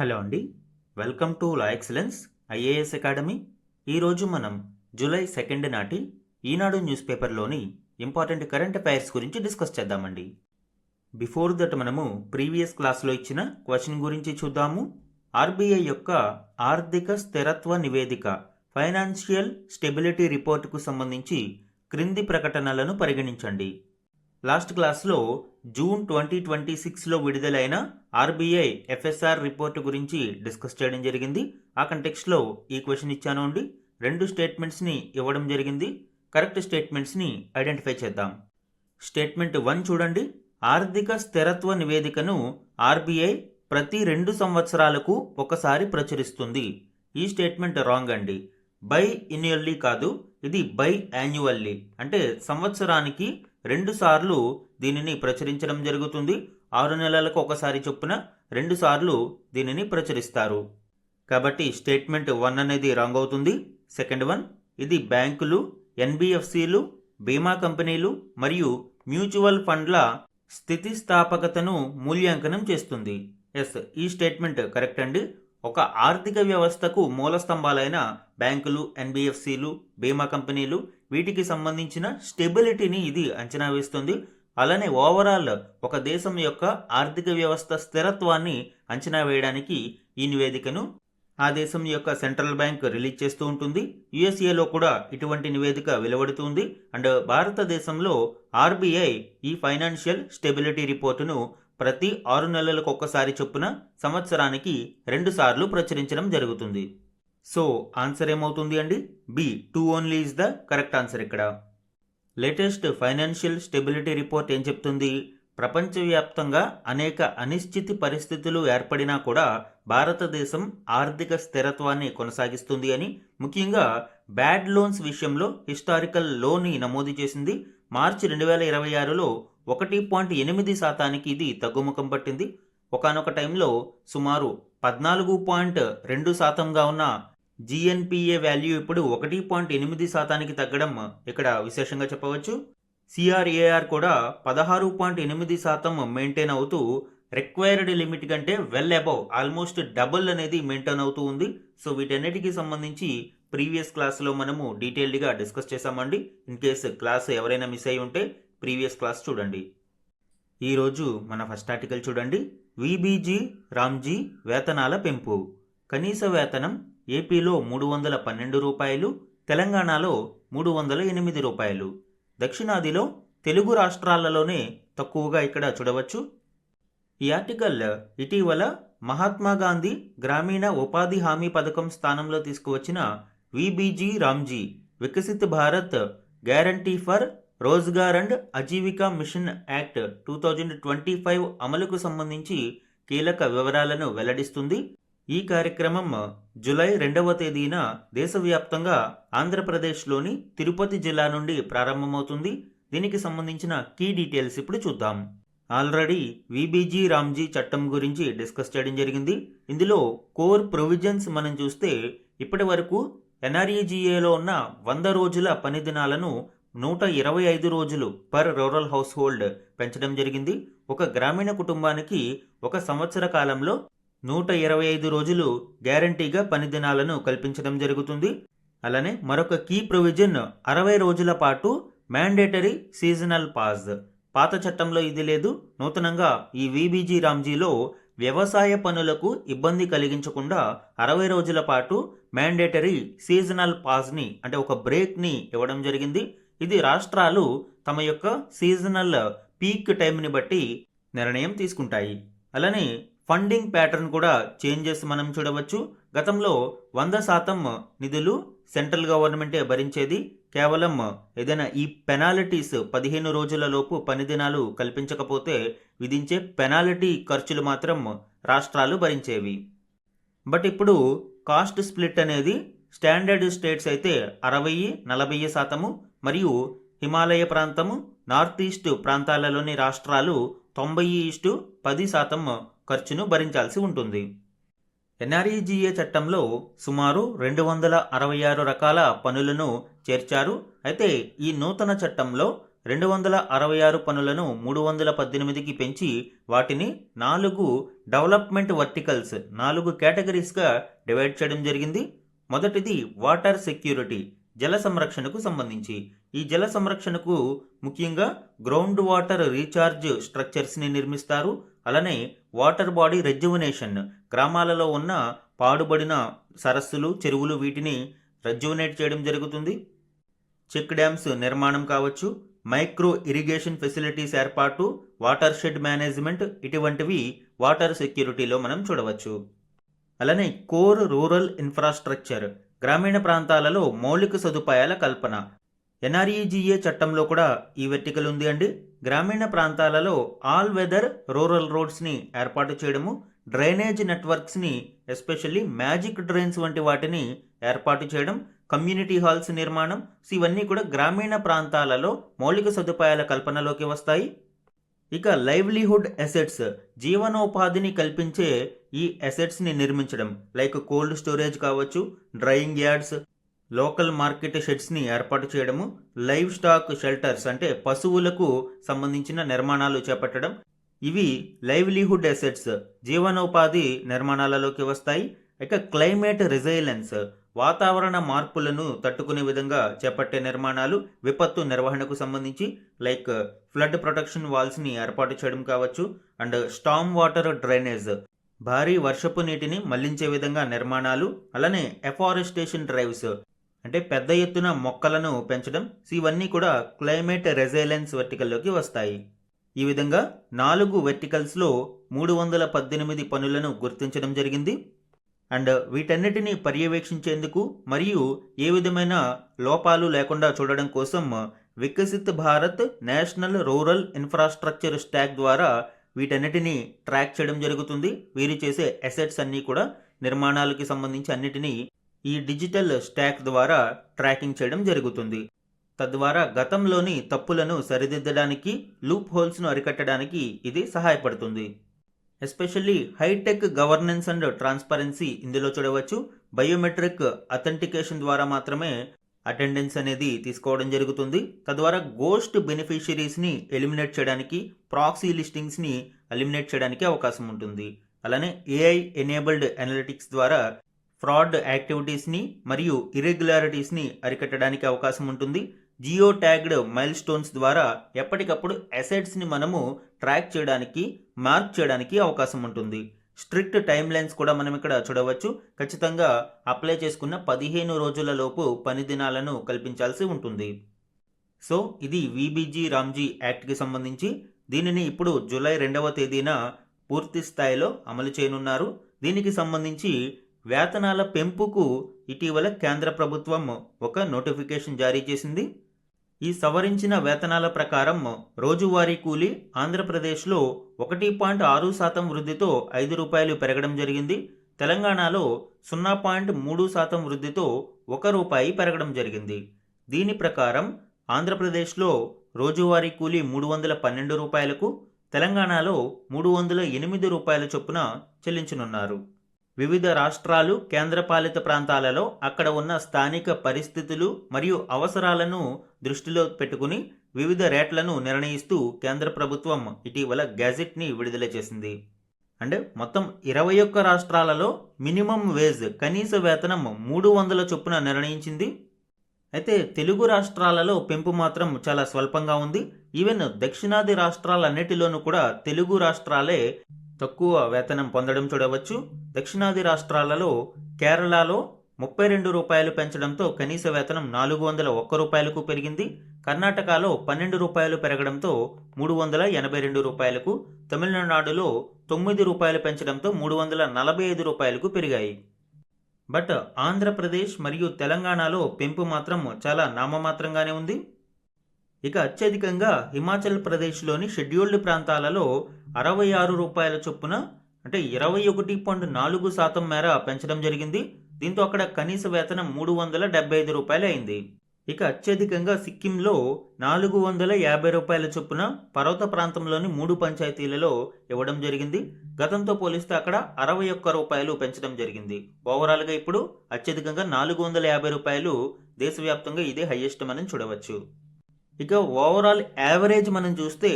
Hello అండి. Welcome to law excellence IAS academy. ఈరోజు మనం జూలై 2 నాటి ఈనాడు న్యూస్ పేపర్లోని ఇంపార్టెంట్ కరెంట్ అఫైర్స్ గురించి డిస్కస్ చేద్దామండి. బిఫోర్ దట్ మనము ప్రీవియస్ క్లాస్లో ఇచ్చిన క్వశ్చన్ గురించి చూద్దాము. ఆర్బీఐ యొక్క ఆర్థిక స్థిరత్వ నివేదిక ఫైనాన్షియల్ స్టెబిలిటీ రిపోర్టుకు సంబంధించి క్రింది ప్రకటనలను పరిగణించండి. లాస్ట్ క్లాస్లో జూన్ 2026లో విడుదలైన ఆర్బీఐ ఎఫ్ఎస్ఆర్ రిపోర్టు గురించి డిస్కస్ చేయడం జరిగింది. ఆ కంటెక్స్ట్లో ఈ క్వశ్చన్ ఇచ్చాను అండి. 2 స్టేట్మెంట్స్ని ఇవ్వడం జరిగింది. కరెక్ట్ స్టేట్మెంట్స్ని ఐడెంటిఫై చేద్దాం. స్టేట్మెంట్ 1 చూడండి. ఆర్థిక స్థిరత్వ నివేదికను ఆర్బీఐ ప్రతి 2 సంవత్సరాలకు ఒకసారి ప్రచురిస్తుంది. ఈ స్టేట్మెంట్ రాంగ్ అండి. బై ఇన్యువల్లీ కాదు, ఇది బై యాన్యువల్లీ, అంటే సంవత్సరానికి 2 సార్లు దీనిని ప్రచురించడం జరుగుతుంది. 6 నెలలకు ఒకసారి చొప్పున 2 సార్లు దీనిని ప్రచురిస్తారు. కాబట్టి స్టేట్మెంట్ 1 అనేది రాంగ్ అవుతుంది. సెకండ్ వన్, ఇది బ్యాంకులు, ఎన్బిఎఫ్సిలు, బీమా కంపెనీలు మరియు మ్యూచువల్ ఫండ్ల స్థితిస్థాపకతను మూల్యాంకనం చేస్తుంది. ఎస్, ఈ స్టేట్మెంట్ కరెక్ట్ అండి. ఒక ఆర్థిక వ్యవస్థకు మూల స్తంభాలైన బ్యాంకులు, ఎన్బిఎఫ్సిలు, బీమా కంపెనీలు, వీటికి సంబంధించిన స్టెబిలిటీని ఇది అంచనా వేస్తుంది. అలానే ఓవరాల్ ఒక దేశం యొక్క ఆర్థిక వ్యవస్థ స్థిరత్వాన్ని అంచనా వేయడానికి ఈ నివేదికను ఆ దేశం యొక్క సెంట్రల్ బ్యాంక్ రిలీజ్ చేస్తూ ఉంటుంది. యుఎస్ఏలో కూడా ఇటువంటి నివేదిక వెలువడుతుంది. అండ్ భారతదేశంలో ఆర్బీఐ ఈ ఫైనాన్షియల్ స్టెబిలిటీ రిపోర్టును ప్రతి 6 నెలలకు ఒక్కసారి చొప్పున సంవత్సరానికి 2 సార్లు ప్రచురించడం జరుగుతుంది. సో ఆన్సర్ ఏమవుతుంది అండి? B, 2 only is the correct answer. ఇక్కడ లేటెస్ట్ ఫైనాన్షియల్ స్టెబిలిటీ రిపోర్ట్ ఏం చెప్తుంది? ప్రపంచవ్యాప్తంగా అనేక అనిశ్చిత పరిస్థితులు ఏర్పడినా కూడా భారతదేశం ఆర్థిక స్థిరత్వాన్ని కొనసాగిస్తుంది అని, ముఖ్యంగా బ్యాడ్ లోన్స్ విషయంలో హిస్టారికల్ లోని నమోదు చేసింది. మార్చి 2026లో 1.8% ఇది తగ్గుముఖం పట్టింది. ఒకానొక టైంలో సుమారు 14.2%గా ఉన్న జిఎన్పిఏ వాల్యూ ఇప్పుడు 1.8%కి తగ్గడం ఇక్కడ విశేషంగా చెప్పవచ్చు. సిఆర్ఏఆర్ కూడా 16.8% మెయింటైన్ అవుతూ రిక్వైర్డ్ లిమిట్ కంటే వెల్ అబౌవ్, ఆల్మోస్ట్ డబుల్ అనేది మెయింటైన్ అవుతూ ఉంది. సో వీటన్నిటికీ సంబంధించి ప్రీవియస్ క్లాస్లో మనము డీటెయిల్డ్గా డిస్కస్ చేసామండి. ఇన్ కేసు క్లాస్ ఎవరైనా మిస్ అయి ఉంటే ప్రీవియస్ క్లాస్ చూడండి. ఈరోజు మన ఫస్ట్ ఆర్టికల్ చూడండి. విబీజీ రామ్జీ వేతనాల పెంపు. కనీస వేతనం ఏపీలో 312 రూపాయలు, తెలంగాణలో 308 రూపాయలు. దక్షిణాదిలో తెలుగు రాష్ట్రాలలోనే తక్కువగా ఇక్కడ చూడవచ్చు. ఈ ఆర్టికల్ ఇటీవల మహాత్మా గాంధీ గ్రామీణ ఉపాధి హామీ పథకం స్థానంలో తీసుకువచ్చిన VBG RAM G Viksit Bharat guarantee for Rozgar and Ajeevika mission act 2025 అమలుకు సంబంధించి కీలక వివరాలను వెల్లడిస్తుంది. ఈ కార్యక్రమం జూలై 2వ తేదీన దేశవ్యాప్తంగా ఆంధ్రప్రదేశ్లోని తిరుపతి జిల్లా నుండి ప్రారంభమవుతుంది. దీనికి సంబంధించిన కీ డీటెయిల్స్ ఇప్పుడు చూద్దాం. ఆల్రెడీ విబీజీ రామ్జీ చట్టం గురించి డిస్కస్ చేయడం జరిగింది. ఇందులో కోర్ ప్రొవిజన్స్ మనం చూస్తే ఇప్పటి వరకు ఎన్ఆర్ఈజీఏలో ఉన్న 100 రోజుల పని దినాలను 125 రోజులు పర్ రూరల్ హౌస్ హోల్డ్ పెంచడం జరిగింది. ఒక గ్రామీణ కుటుంబానికి ఒక సంవత్సర కాలంలో 125 రోజులు గ్యారంటీగా పని దినాలను కల్పించడం జరుగుతుంది. అలానే మరొక కీ ప్రొవిజన్ 60 రోజుల పాటు మ్యాండేటరీ సీజనల్ పాస్. పాత చట్టంలో ఇది లేదు. నూతనంగా ఈ విబీజీ రామ్జీలో వ్యవసాయ పనులకు ఇబ్బంది కలిగించకుండా 60 రోజుల పాటు మ్యాండేటరీ సీజనల్ పాస్ని, అంటే ఒక బ్రేక్ని ఇవ్వడం జరిగింది. ఇది రాష్ట్రాలు తమ యొక్క సీజనల్ పీక్ టైంని బట్టి నిర్ణయం తీసుకుంటాయి. అలానే ఫండింగ్ ప్యాటర్న్ కూడా చేంజెస్ మనం చూడవచ్చు. గతంలో 100% నిధులు సెంట్రల్ గవర్నమెంటే భరించేది. కేవలం ఏదైనా ఈ పెనాల్టీస్ 15 రోజుల లోపు పని దినాలు కల్పించకపోతే విధించే పెనాల్టీ ఖర్చులు మాత్రం రాష్ట్రాలు భరించేవి. బట్ ఇప్పుడు కాస్ట్ స్ప్లిట్ అనేది స్టాండర్డ్ స్టేట్స్ అయితే 60-40% మరియు హిమాలయ ప్రాంతము, నార్త్ ఈస్ట్ ప్రాంతాలలోని రాష్ట్రాలు 90-10% ఖర్చును భరించాల్సి ఉంటుంది. ఎన్ఆర్ఈజీఏ చట్టంలో సుమారు 266 రకాల పనులను చేర్చారు. అయితే ఈ నూతన చట్టంలో 266 పనులను 318కి పెంచి వాటిని 4 డెవలప్మెంట్ వర్టికల్స్ 4 కేటగిరీస్గా డివైడ్ చేయడం జరిగింది. మొదటిది వాటర్ సెక్యూరిటీ, జల సంరక్షణకు సంబంధించి. ఈ జల సంరక్షణకు ముఖ్యంగా గ్రౌండ్ వాటర్ రీఛార్జ్ స్ట్రక్చర్స్ని నిర్మిస్తారు. అలానే వాటర్ బాడీ రెజ్యువనేషన్, గ్రామాలలో ఉన్న పాడుబడిన సరస్సులు, చెరువులు వీటిని రెజ్యువనేట్ చేయడం జరుగుతుంది. చెక్ డ్యామ్స్ నిర్మాణం కావచ్చు, మైక్రో ఇరిగేషన్ ఫెసిలిటీస్ ఏర్పాటు, వాటర్ షెడ్ మేనేజ్మెంట్ ఇటువంటివి వాటర్ సెక్యూరిటీలో మనం చూడవచ్చు. అలానే కోర్ రూరల్ ఇన్ఫ్రాస్ట్రక్చర్, గ్రామీణ ప్రాంతాలలో మౌలిక సదుపాయాల కల్పన. ఎన్ఆర్ఈజీఏ చట్టంలో కూడా ఈ వెర్టికల్ ఉంది అండి. గ్రామీణ ప్రాంతాలలో ఆల్ వెదర్ రూరల్ రోడ్స్ని ఏర్పాటు చేయడము, డ్రైనేజ్ నెట్వర్క్స్ని ఎస్పెషల్లీ మ్యాజిక్ డ్రైన్స్ వంటి వాటిని ఏర్పాటు చేయడం, కమ్యూనిటీ హాల్స్ నిర్మాణం, ఇవన్నీ కూడా గ్రామీణ ప్రాంతాలలో మౌలిక సదుపాయాల కల్పనలోకి వస్తాయి. ఇక లైవ్లీహుడ్ అసెట్స్, జీవనోపాధిని కల్పించే ఈ అసెట్స్ని నిర్మించడం, లైక్ కోల్డ్ స్టోరేజ్ కావచ్చు, డ్రైయింగ్ యార్డ్స్, లోకల్ మార్కెట్ షెడ్స్ని ఏర్పాటు చేయడము, లైవ్ స్టాక్ షెల్టర్స్ అంటే పశువులకు సంబంధించిన నిర్మాణాలు చేపట్టడం, ఇవి లైవ్లీహుడ్ అసెట్స్ జీవనోపాధి నిర్మాణాలలోకి వస్తాయి. ఇక క్లైమేట్ రెసిలియన్స్, వాతావరణ మార్పులను తట్టుకునే విధంగా చేపట్టే నిర్మాణాలు, విపత్తు నిర్వహణకు సంబంధించి లైక్ ఫ్లడ్ ప్రొటెక్షన్ వాల్స్ని ఏర్పాటు చేయడం కావచ్చు, అండ్ స్టామ్ వాటర్ డ్రైనేజ్, భారీ వర్షపు నీటిని మళ్లించే విధంగా నిర్మాణాలు, అలానే ఎఫారెస్టేషన్ డ్రైవ్స్ అంటే పెద్ద ఎత్తున మొక్కలను పెంచడం, ఇవన్నీ కూడా క్లైమేట్ రెసిలియన్స్ వెర్టికల్లోకి వస్తాయి. ఈ విధంగా 4 వెర్టికల్స్లో 318 పనులను గుర్తించడం జరిగింది. అండ్ వీటన్నిటిని పర్యవేక్షించేందుకు మరియు ఏ విధమైన లోపాలు లేకుండా చూడడం కోసం Viksit Bharat national rural infrastructure stock ద్వారా వీటన్నిటిని ట్రాక్ చేయడం జరుగుతుంది. వీరు చేసే అసెట్స్ అన్నీ కూడా నిర్మాణాలకి సంబంధించి అన్నిటినీ ఈ డిజిటల్ స్టాక్ ద్వారా ట్రాకింగ్ చేయడం జరుగుతుంది. తద్వారా గతంలోని తప్పులను సరిదిద్దడానికి, లూప్ హోల్స్ను అరికట్టడానికి ఇది సహాయపడుతుంది. Especially hi-tech governance and transparency ఇందులో చూడవచ్చు. బయోమెట్రిక్ అథెంటికేషన్ ద్వారా మాత్రమే అటెండెన్స్ అనేది తీసుకోవడం జరుగుతుంది. తద్వారా గోస్ట్ బెనిఫిషియరీస్ని ఎలిమినేట్ చేయడానికి, ప్రాక్సీ లిస్టింగ్స్ని ఎలిమినేట్ చేయడానికి అవకాశం ఉంటుంది. అలానే ఏఐ ఎనేబుల్డ్ అనలిటిక్స్ ద్వారా ఫ్రాడ్ యాక్టివిటీస్ని మరియు ఇర్రెగ్యులారిటీస్ని అరికట్టడానికి అవకాశం ఉంటుంది. జియో ట్యాగ్డ్ మైల్ స్టోన్స్ ద్వారా ఎప్పటికప్పుడు అసెట్స్ని మనము ట్రాక్ చేయడానికి, మార్క్ చేయడానికి అవకాశం ఉంటుంది. స్ట్రిక్ట్ టైమ్ లైన్స్ కూడా మనం ఇక్కడ చూడవచ్చు. ఖచ్చితంగా అప్లై చేసుకున్న 15 రోజుల లోపు పని దినాలను కల్పించాల్సి ఉంటుంది. సో ఇది విబిజి రామ్జీ యాక్ట్కి సంబంధించి. దీనిని ఇప్పుడు జూలై 2వ తేదీన పూర్తి స్థాయిలో అమలు చేయనున్నారు. దీనికి సంబంధించి వేతనాల పెంపుకు ఇటీవల కేంద్ర ప్రభుత్వం ఒక నోటిఫికేషన్ జారీ చేసింది. ఈ సవరించిన వేతనాల ప్రకారం రోజువారీ కూలీ ఆంధ్రప్రదేశ్లో 1.6% వృద్ధితో ₹5 పెరగడం జరిగింది. తెలంగాణలో 0.3% వృద్ధితో ₹1 పెరగడం జరిగింది. దీని ప్రకారం ఆంధ్రప్రదేశ్లో రోజువారీ కూలీ ₹312కు, తెలంగాణలో ₹308 చొప్పున చెల్లించనున్నారు. వివిధ రాష్ట్రాలు, కేంద్రపాలిత ప్రాంతాలలో అక్కడ ఉన్న స్థానిక పరిస్థితులు మరియు అవసరాలను దృష్టిలో పెట్టుకుని వివిధ రేట్లను నిర్ణయిస్తూ కేంద్ర ప్రభుత్వం ఇటీవల గెజెట్ని విడుదల చేసింది. అండ్ మొత్తం 21 రాష్ట్రాలలో మినిమం వేజ్ కనీస వేతనం 300 చొప్పున నిర్ణయించింది. అయితే తెలుగు రాష్ట్రాలలో పెంపు మాత్రం చాలా స్వల్పంగా ఉంది. ఈవెన్ దక్షిణాది రాష్ట్రాలన్నిటిలోనూ కూడా తెలుగు రాష్ట్రాలే తక్కువ వేతనం పొందడం చూడవచ్చు. దక్షిణాది రాష్ట్రాలలో కేరళలో ₹32 పెంచడంతో కనీస వేతనం ₹401కు పెరిగింది. కర్ణాటకలో ₹12 పెరగడంతో ₹382కు, తమిళనాడులో ₹9 పెంచడంతో ₹345కు పెరిగాయి. బట్ ఆంధ్రప్రదేశ్ మరియు తెలంగాణలో పెంపు మాత్రం చాలా నామమాత్రంగానే ఉంది. ఇక అత్యధికంగా హిమాచల్ ప్రదేశ్లోని షెడ్యూల్డ్ ప్రాంతాలలో ₹66 చొప్పున అంటే 21.4% మేర పెంచడం జరిగింది. దీంతో అక్కడ కనీస వేతనం ₹375 అయింది. ఇక అత్యధికంగా సిక్కింలో ₹450 చొప్పున పర్వత ప్రాంతంలోని 3 పంచాయతీలలో ఇవ్వడం జరిగింది. గతంతో పోలిస్తే అక్కడ ₹61 పెంచడం జరిగింది. ఓవరాల్గా ఇప్పుడు అత్యధికంగా ₹450 దేశవ్యాప్తంగా ఇదే హైయెస్ట్ మనం చూడవచ్చు. ఇక ఓవరాల్ యావరేజ్ మనం చూస్తే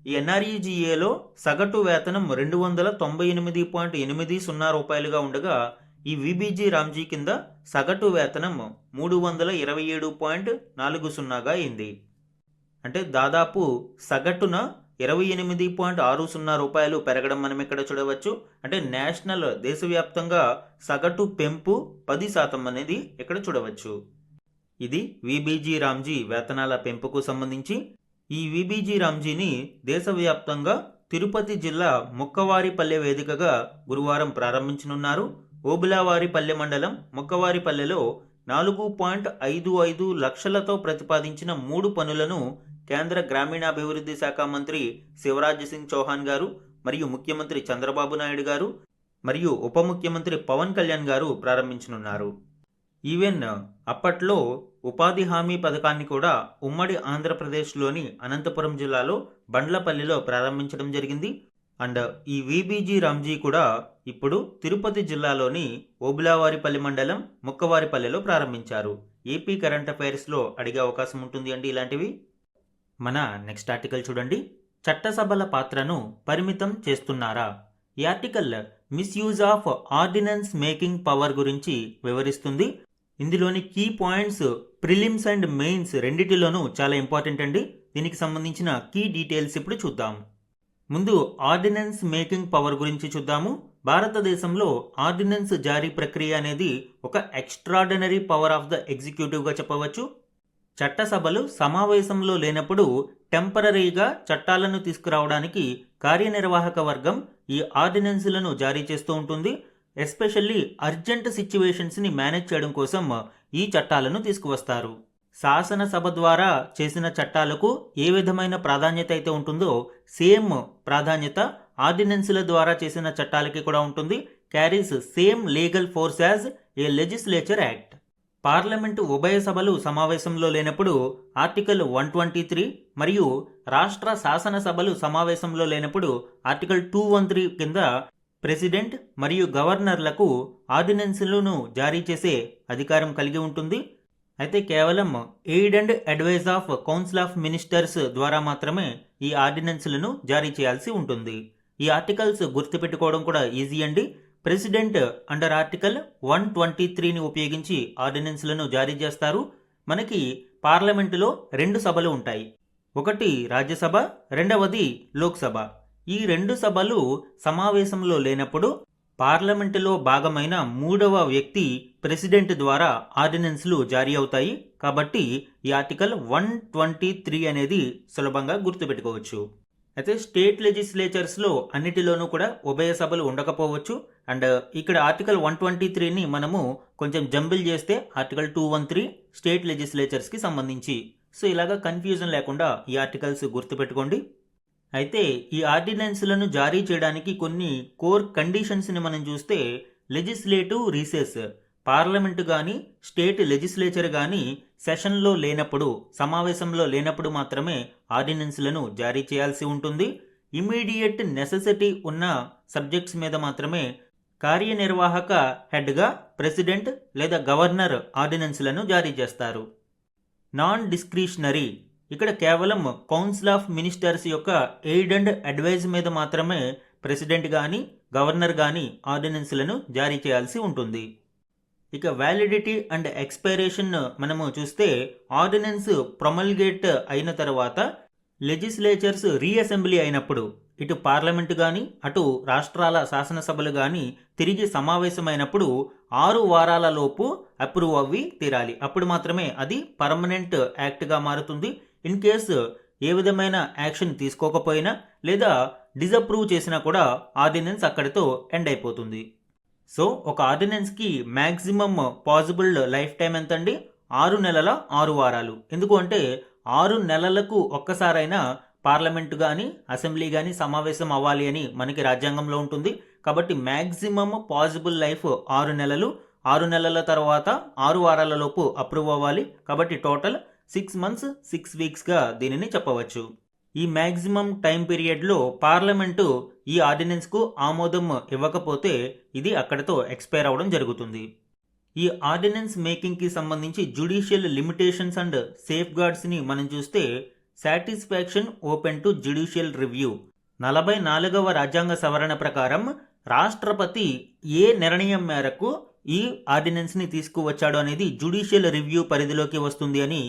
ఈ ఎన్ఆర్ఈజీఏలో సగటు వేతనం 298.80 రూపాయలుగా ఉండగా ఈ విబీజీ రామ్జీ కింద సగటు వేతనం 327.40గా అయింది. అంటే దాదాపు సగటున 28.60 రూపాయలు పెరగడం మనం ఇక్కడ చూడవచ్చు. అంటే నేషనల్ దేశవ్యాప్తంగా సగటు పెంపు 10% అనేది ఇక్కడ చూడవచ్చు. ఇది విబీజీ రామ్జీ వేతనాల పెంపుకు సంబంధించి. ఈ విబీజీ రామ్జీని దేశవ్యాప్తంగా తిరుపతి జిల్లా ముక్కవారిపల్లె వేదికగా గురువారం ప్రారంభించనున్నారు. ఓబులావారిపల్లె మండలం ముక్కవారిపల్లెలో 4.55 లక్షలతో ప్రతిపాదించిన 3 పనులను కేంద్ర గ్రామీణాభివృద్ధి శాఖ మంత్రి శివరాజ్ సింగ్ చౌహాన్ గారు మరియు ముఖ్యమంత్రి చంద్రబాబు నాయుడు గారు మరియు ఉప ముఖ్యమంత్రి పవన్ కళ్యాణ్ గారు ప్రారంభించనున్నారు. ఈవెన్ అప్పట్లో ఉపాధి హామీ పథకాన్ని కూడా ఉమ్మడి ఆంధ్రప్రదేశ్లోని అనంతపురం జిల్లాలో బండ్లపల్లిలో ప్రారంభించడం జరిగింది. అండ్ ఈ విబీజీ రామ్జీ కూడా ఇప్పుడు తిరుపతి జిల్లాలోని ఓబులావారిపల్లి మండలం ముక్కవారిపల్లెలో ప్రారంభించారు. ఏపీ కరెంట్ అఫైర్స్లో అడిగే అవకాశం ఉంటుంది అండి ఇలాంటివి. మన నెక్స్ట్ ఆర్టికల్ చూడండి. చట్టసభల పాత్రను పరిమితం చేస్తున్నారా? ఈ article misuse of ordinance making power గురించి వివరిస్తుంది. ఇందులోని key points prelims and mains రెండిటిలోనూ చాలా ఇంపార్టెంట్ అండి. దీనికి సంబంధించిన కీ డీటెయిల్స్ ఇప్పుడు చూద్దాం. ముందు ఆర్డినెన్స్ మేకింగ్ పవర్ గురించి చూద్దాము. భారతదేశంలో ఆర్డినెన్స్ జారీ ప్రక్రియ అనేది ఒక ఎక్స్ట్రాడినరీ పవర్ ఆఫ్ ద ఎగ్జిక్యూటివ్గా చెప్పవచ్చు. చట్టసభలు సమావేశంలో లేనప్పుడు టెంపరరీగా చట్టాలను తీసుకురావడానికి కార్యనిర్వాహక వర్గం ఈ ఆర్డినెన్స్లను జారీ చేస్తూ ఉంటుంది. ఎస్పెషల్లీ అర్జెంట్ సిచ్యువేషన్స్ని మేనేజ్ చేయడం కోసం ఈ చట్టాలను తీసుకువస్తారు. శాసనసభ ద్వారా చేసిన చట్టాలకు ఏ విధమైన ప్రాధాన్యత అయితే ఉంటుందో సేమ్ ప్రాధాన్యత ఆర్డినెన్స్ల ద్వారా చేసిన చట్టాలకి కూడా ఉంటుంది. Carries same legal force as a legislature act. Parliament ఉభయ సభలు సమావేశంలో లేనప్పుడు ఆర్టికల్ 123 మరియు రాష్ట్ర శాసనసభలు సమావేశంలో లేనప్పుడు ఆర్టికల్ 213 కింద ప్రెసిడెంట్ మరియు గవర్నర్లకు ఆర్డినెన్స్లను జారీ చేసే అధికారం కలిగి ఉంటుంది. అయితే కేవలం aid and advise of council of ministers ద్వారా మాత్రమే ఈ ఆర్డినెన్స్లను జారీ చేయాల్సి ఉంటుంది. ఈ ఆర్టికల్స్ గుర్తుపెట్టుకోవడం కూడా ఈజీ అండి. ప్రెసిడెంట్ అండర్ ఆర్టికల్ 123ని ఉపయోగించి ఆర్డినెన్స్లను జారీ చేస్తారు. మనకి పార్లమెంటులో 2 సభలు ఉంటాయి. ఒకటి రాజ్యసభ, రెండవది లోక్సభ. ఈ 2 సభలు సమావేశంలో లేనప్పుడు పార్లమెంటులో భాగమైన 3వ వ్యక్తి ప్రెసిడెంట్ ద్వారా ఆర్డినెన్స్లు జారీ అవుతాయి. కాబట్టి ఈ ఆర్టికల్ 123 అనేది సులభంగా గుర్తుపెట్టుకోవచ్చు. అయితే స్టేట్ లెజిస్లేచర్స్లో అన్నిటిలోనూ కూడా ఉభయ సభలు ఉండకపోవచ్చు. అండ్ ఇక్కడ ఆర్టికల్ 123ని మనము కొంచెం జంబిల్ చేస్తే ఆర్టికల్ 213 స్టేట్ లెజిస్లేచర్స్కి సంబంధించి. సో ఇలాగా కన్ఫ్యూజన్ లేకుండా ఈ ఆర్టికల్స్ గుర్తుపెట్టుకోండి. అయితే ఈ ఆర్డినెన్స్లను జారీ చేయడానికి కొన్ని కోర్ కండిషన్స్ని మనం చూస్తే లెజిస్లేటివ్ రీసెస్, పార్లమెంటు కానీ స్టేట్ లెజిస్లేచర్ కానీ సెషన్లో లేనప్పుడు, సమావేశంలో లేనప్పుడు మాత్రమే ఆర్డినెన్స్లను జారీ చేయాల్సి ఉంటుంది. ఇమీడియట్ నెసెసిటీ ఉన్న సబ్జెక్ట్స్ మీద మాత్రమే కార్యనిర్వాహక హెడ్గా ప్రెసిడెంట్ లేదా గవర్నర్ ఆర్డినెన్స్లను జారీ చేస్తారు. నాన్ డిస్క్రిషనరీ, ఇక్కడ కేవలం కౌన్సిల్ ఆఫ్ మినిస్టర్స్ యొక్క ఎయిడ్ అండ్ అడ్వైజ్ మీద మాత్రమే ప్రెసిడెంట్ కానీ గవర్నర్ కానీ ఆర్డినెన్స్లను జారీ చేయాల్సి ఉంటుంది. ఇక వ్యాలిడిటీ అండ్ ఎక్స్పైరేషన్ మనము చూస్తే ఆర్డినెన్స్ ప్రొమల్గేట్ అయిన తర్వాత లెజిస్లేచర్స్ రీఅసెంబ్లీ అయినప్పుడు ఇటు పార్లమెంటు కానీ అటు రాష్ట్రాల శాసనసభలు కానీ తిరిగి సమావేశమైనప్పుడు 6 వారాల లోపు అప్రూవ్ అవ్వి తీరాలి. అప్పుడు మాత్రమే అది పర్మనెంట్ యాక్ట్గా మారుతుంది. ఇన్ కేసు ఏ విధమైన యాక్షన్ తీసుకోకపోయినా లేదా డిజప్రూవ్ చేసినా కూడా ఆర్డినెన్స్ అక్కడితో ఎండ్ అయిపోతుంది. సో ఒక ఆర్డినెన్స్కి మ్యాక్సిమం పాసిబుల్ లైఫ్ టైం ఎంతండి? 6 నెలల 6 వారాలు. ఎందుకు అంటే 6 నెలలకు ఒక్కసారైనా పార్లమెంటు కానీ అసెంబ్లీ కానీ సమావేశం అవ్వాలి అని మనకి రాజ్యాంగంలో ఉంటుంది. కాబట్టి మ్యాక్సిమం పాసిబుల్ లైఫ్ 6 నెలలు. 6 నెలల తర్వాత 6 వారాల లోపు అప్రూవ్ అవ్వాలి. కాబట్టి టోటల్ 6 months 6 weeksగా దీనిని చెప్పవచ్చు. ఈ మ్యాక్సిమం టైం పీరియడ్లో పార్లమెంటు ఈ ఆర్డినెన్స్కు ఆమోదం ఇవ్వకపోతే ఇది అక్కడితో ఎక్స్పైర్ అవ్వడం జరుగుతుంది. ఈ ఆర్డినెన్స్ మేకింగ్కి సంబంధించి జ్యుడిషియల్ లిమిటేషన్స్ అండ్ సేఫ్ గార్డ్స్ని మనం చూస్తే satisfaction open to judicial review 44వ రాజ్యాంగ సవరణ ప్రకారం రాష్ట్రపతి ఏ నిర్ణయం మేరకు ఈ ఆర్డినెన్స్ని తీసుకువచ్చాడు అనేది జ్యుడిషియల్ రివ్యూ పరిధిలోకి వస్తుంది అని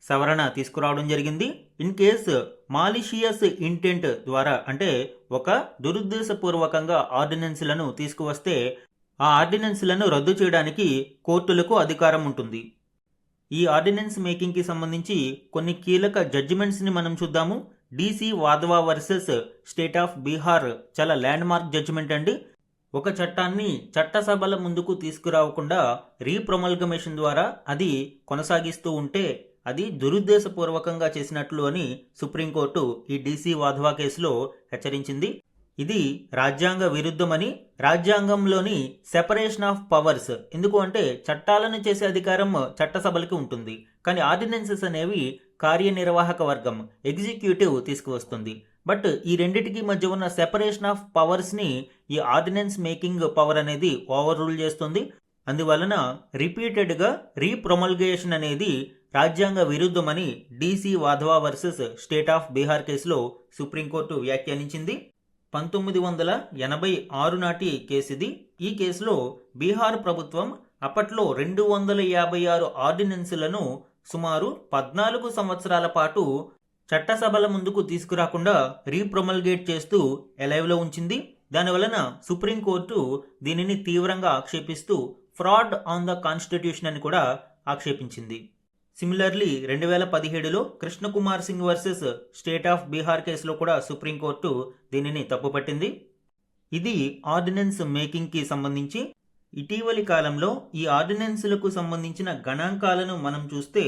సవరణ తీసుకురావడం జరిగింది. ఇన్ కేస్ మాలిషియస్ ఇంటెంట్ ద్వారా అంటే ఒక దురుద్దేశపూర్వకంగా ఆర్డినెన్స్లను తీసుకువస్తే ఆ ఆర్డినెన్స్లను రద్దు చేయడానికి కోర్టులకు అధికారం ఉంటుంది. ఈ ఆర్డినెన్స్ మేకింగ్కి సంబంధించి కొన్ని కీలక జడ్జిమెంట్స్ని మనం చూద్దాము. DC Wadhwa versus state of Bihar చాలా ల్యాండ్ మార్క్ జడ్జిమెంట్ అండి. ఒక చట్టాన్ని చట్టసభల ముందుకు తీసుకురావకుండా రీప్రొమల్గమేషన్ ద్వారా అది కొనసాగిస్తూ ఉంటే అది దురుద్దేశపూర్వకంగా చేసినట్లు అని సుప్రీంకోర్టు ఈ DC వాధవా కేసులో హెచ్చరించింది. ఇది రాజ్యాంగ విరుద్ధమని, రాజ్యాంగంలోని సెపరేషన్ ఆఫ్ పవర్స్, ఎందుకు అంటే చట్టాలను చేసే అధికారం చట్టసభలకి ఉంటుంది, కానీ ఆర్డినెన్సెస్ అనేవి కార్యనిర్వాహక వర్గం ఎగ్జిక్యూటివ్ తీసుకువస్తుంది. బట్ ఈ రెండిటికి మధ్య ఉన్న సెపరేషన్ ఆఫ్ పవర్స్ని ఈ ఆర్డినెన్స్ మేకింగ్ పవర్ అనేది ఓవర్ రూల్ చేస్తుంది. అందువలన రిపీటెడ్గా రీప్రొమల్గేషన్ అనేది రాజ్యాంగ విరుద్ధమని DC Wadhwa versus state of Bihar కేసులో సుప్రీంకోర్టు వ్యాఖ్యానించింది. 1986 నాటి కేసు ఇది. ఈ కేసులో బీహార్ ప్రభుత్వం అప్పట్లో 256 ఆర్డినెన్స్లను సుమారు 14 సంవత్సరాల పాటు చట్టసభల ముందుకు తీసుకురాకుండా రీప్రొమల్గేట్ చేస్తూ ఎలైవ్లో ఉంచింది. దానివలన సుప్రీంకోర్టు దీనిని తీవ్రంగా ఆక్షేపిస్తూ ఫ్రాడ్ ఆన్ ద కాన్స్టిట్యూషన్ అని కూడా ఆక్షేపించింది. Similarly 2017లో Krishna Kumar Singh versus state of Bihar కేసులో కూడా సుప్రీంకోర్టు దీనిని తప్పుపట్టింది. ఇది ఆర్డినెన్స్ మేకింగ్కి సంబంధించి. ఇటీవలి కాలంలో ఈ ఆర్డినెన్స్లకు సంబంధించిన గణాంకాలను మనం చూస్తే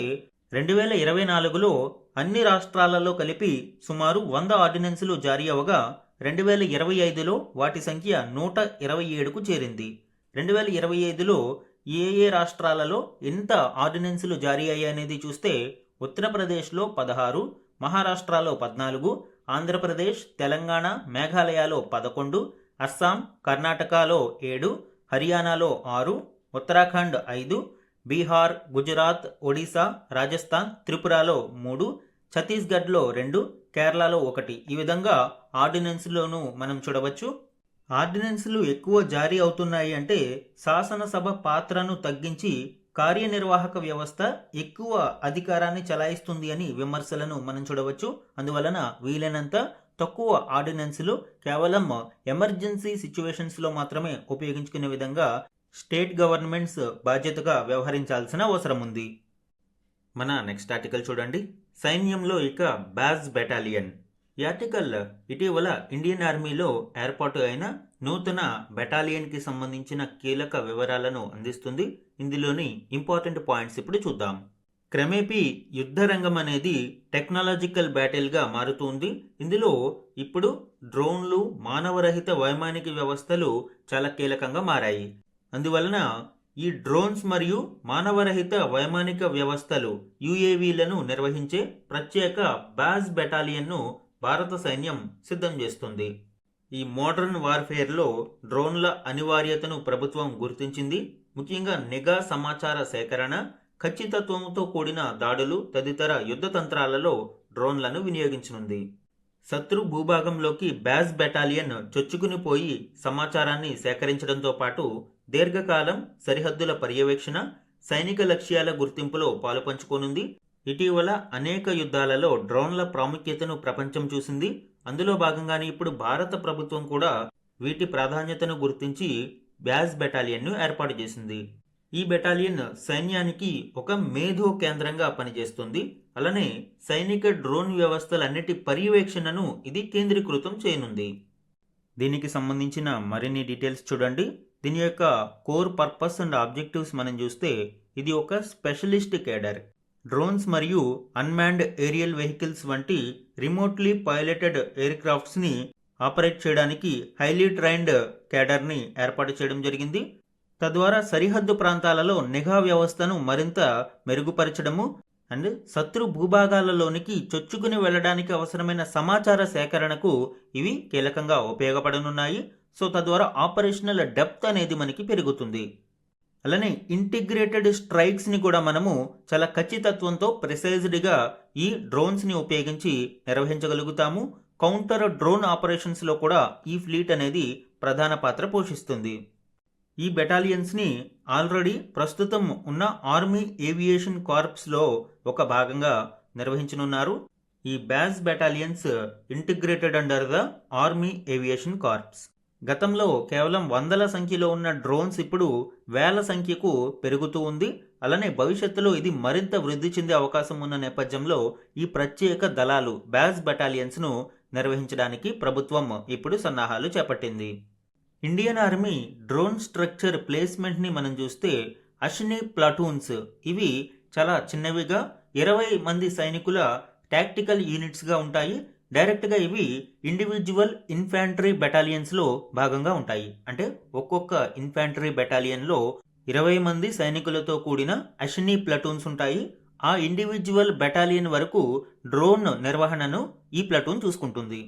2024లో అన్ని రాష్ట్రాలలో కలిపి సుమారు 100 ఆర్డినెన్సులు జారీ అవగా 2025లో వాటి సంఖ్య 127కు చేరింది. 2025లో ఏ రాష్ట్రాలలో ఎంత ఆర్డినెన్సులు జారీ అయ్యాయనేది చూస్తే ఉత్తరప్రదేశ్లో 16, మహారాష్ట్రలో 14, ఆంధ్రప్రదేశ్, తెలంగాణ, మేఘాలయలో 11, అస్సాం, కర్ణాటకలో 7, హర్యానాలో 6, ఉత్తరాఖండ్ 5, బీహార్, గుజరాత్, ఒడిశా, రాజస్థాన్, త్రిపురలో 3, ఛత్తీస్గఢ్లో 2, కేరళలో 1 ఈ విధంగా ఆర్డినెన్స్లోనూ మనం చూడవచ్చు. ఆర్డినెన్స్లు ఎక్కువ జారీ అవుతున్నాయి అంటే శాసనసభ పాత్రను తగ్గించి కార్యనిర్వాహక వ్యవస్థ ఎక్కువ అధికారాన్ని చలాయిస్తుంది అని విమర్శలను మనం చూడవచ్చు. అందువలన వీలైనంత తక్కువ ఆర్డినెన్స్లు కేవలం ఎమర్జెన్సీ సిచ్యువేషన్స్లో మాత్రమే ఉపయోగించుకునే విధంగా స్టేట్ గవర్నమెంట్స్ బాధ్యతగా వ్యవహరించాల్సిన అవసరం ఉంది. మన నెక్స్ట్ ఆర్టికల్ చూడండి. సైన్యంలో ఇక బాజ్ బెటాలియన్. ఈ ఆర్టికల్ ఇటీవల ఇండియన్ ఆర్మీలో ఏర్పాటు అయిన నూతన బెటాలియన్కి సంబంధించిన కీలక వివరాలను అందిస్తుంది. ఇందులోని ఇంపార్టెంట్ పాయింట్స్ ఇప్పుడు చూద్దాం. క్రమేపీ యుద్ధ రంగం అనేది టెక్నాలజికల్ బ్యాటిల్గా మారుతుంది. ఇందులో ఇప్పుడు డ్రోన్లు, మానవరహిత వైమానిక వ్యవస్థలు చాలా కీలకంగా మారాయి. అందువలన ఈ డ్రోన్స్ మరియు మానవరహిత వైమానిక వ్యవస్థలు UAVలను నిర్వహించే ప్రత్యేక బాజ్ బెటాలియన్ను భారత సైన్యం సిద్ధం చేస్తుంది. ఈ మోడర్న్ వార్ఫేర్లో డ్రోన్ల అనివార్యతను ప్రభుత్వం గుర్తించింది. ముఖ్యంగా నిఘా సమాచార సేకరణ, ఖచ్చితత్వంతో కూడిన దాడులు తదితర యుద్ధ తంత్రాలలో డ్రోన్లను వినియోగించనుంది. శత్రు భూభాగంలోకి బాజ్ బెటాలియన్ చొచ్చుకుని పోయి సమాచారాన్ని సేకరించడంతో పాటు దీర్ఘకాలం సరిహద్దుల పర్యవేక్షణ, సైనిక లక్ష్యాల గుర్తింపులో పాలుపంచుకోనుంది. ఇటీవల అనేక యుద్ధాలలో డ్రోన్ల ప్రాముఖ్యతను ప్రపంచం చూసింది. అందులో భాగంగానే ఇప్పుడు భారత ప్రభుత్వం కూడా వీటి ప్రాధాన్యతను గుర్తించి బాజ్ బెటాలియన్ను ఏర్పాటు చేసింది. ఈ బెటాలియన్ సైన్యానికి ఒక మేధో కేంద్రంగా పనిచేస్తుంది. అలానే సైనిక డ్రోన్ వ్యవస్థలన్నిటి పర్యవేక్షణను ఇది కేంద్రీకృతం చేయనుంది. దీనికి సంబంధించిన మరిన్ని డీటెయిల్స్ చూడండి. దీని యొక్క కోర్ పర్పస్ అండ్ ఆబ్జెక్టివ్స్ మనం చూస్తే ఇది ఒక స్పెషలిస్ట్ కేడర్. డ్రోన్స్ మరియు అన్మాన్డ్ ఏరియల్ వెహికల్స్ వంటి రిమోట్లీ పైలటెడ్ ఎయిర్ క్రాఫ్ట్స్ని ఆపరేట్ చేయడానికి హైలీ ట్రైన్డ్ కేడర్ని ఏర్పాటు చేయడం జరిగింది. తద్వారా సరిహద్దు ప్రాంతాలలో నిఘా వ్యవస్థను మరింత మెరుగుపరచడము అండ్ శత్రు భూభాగాలలోనికి చొచ్చుకుని వెళ్ళడానికి అవసరమైన సమాచార సేకరణకు ఇవి కీలకంగా ఉపయోగపడనున్నాయి. సో తద్వారా ఆపరేషనల్ డెప్త్ అనేది మనకి పెరుగుతుంది. అలానే ఇంటిగ్రేటెడ్ స్ట్రైక్స్ని కూడా మనము చాలా ఖచ్చితత్వంతో ప్రిసైజ్డ్గా ఈ డ్రోన్స్ని ఉపయోగించి నిర్వహించగలుగుతాము. కౌంటర్ డ్రోన్ ఆపరేషన్స్లో కూడా ఈ ఫ్లీట్ అనేది ప్రధాన పాత్ర పోషిస్తుంది. ఈ బెటాలియన్స్ని ఆల్రెడీ ప్రస్తుతం ఉన్న ఆర్మీ ఏవియేషన్ కార్ప్స్లో ఒక భాగంగా నిర్వహించనున్నారు. ఈ బ్యాజ్ battalions integrated under the army aviation corps. గతంలో కేవలం వందల సంఖ్యలో ఉన్న డ్రోన్స్ ఇప్పుడు వేల సంఖ్యకు పెరుగుతూ ఉంది. అలానే భవిష్యత్తులో ఇది మరింత వృద్ధి చెందే అవకాశం ఉన్న నేపథ్యంలో ఈ ప్రత్యేక దళాలు బ్యాజ్ బెటాలియన్స్ను నిర్వహించడానికి ప్రభుత్వం ఇప్పుడు సన్నాహాలు చేపట్టింది. ఇండియన్ ఆర్మీ డ్రోన్ స్ట్రక్చర్ ప్లేస్మెంట్ని మనం చూస్తే అశ్విని ప్లాటూన్స్ ఇవి చాలా చిన్నవిగా 20 మంది సైనికుల టాక్టికల్ యూనిట్స్గా ఉంటాయి. డైరెక్ట్గా ఇవి ఇండివిజువల్ ఇన్ఫాంట్రీ బెటాలియన్స్లో భాగంగా ఉంటాయి. అంటే ఒక్కొక్క ఇన్ఫాంట్రీ బెటాలియన్లో 20 మంది సైనికులతో కూడిన అశ్విని ప్లటూన్స్ ఉంటాయి. ఆ ఇండివిజువల్ బెటాలియన్ వరకు డ్రోన్ నిర్వహణను ఈ ప్లటూన్ చూసుకుంటుంది.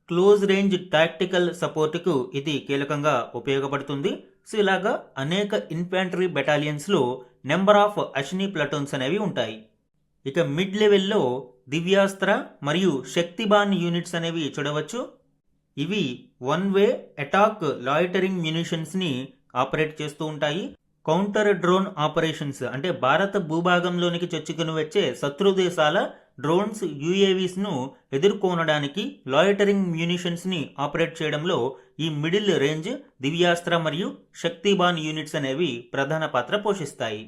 క్లోజ్ రేంజ్ టాక్టికల్ సపోర్ట్కు ఇది కీలకంగా ఉపయోగపడుతుంది. సో ఇలాగా అనేక ఇన్ఫాంట్రీ బెటాలియన్స్లో నెంబర్ ఆఫ్ అశ్విని ప్లటూన్స్ అనేవి ఉంటాయి. ఇక మిడ్ లెవెల్లో దివ్యాస్త్ర మరియు శక్తిబాన్ యూనిట్స్ అనేవి చూడవచ్చు. ఇవి వన్ వే అటాక్ లాయిటరింగ్ మ్యూనిషన్స్ని ఆపరేట్ చేస్తూ ఉంటాయి. కౌంటర్ డ్రోన్ ఆపరేషన్స్ అంటే భారత భూభాగంలోనికి చొచ్చుకుని వచ్చే శత్రు దేశాల డ్రోన్స్ యూఏవీస్ను ఎదుర్కొనడానికి లాయిటరింగ్ మ్యూనిషన్స్ని ఆపరేట్ చేయడంలో ఈ మిడిల్ రేంజ్ దివ్యాస్త్ర మరియు శక్తిబాన్ యూనిట్స్ అనేవి ప్రధాన పాత్ర పోషిస్తాయి.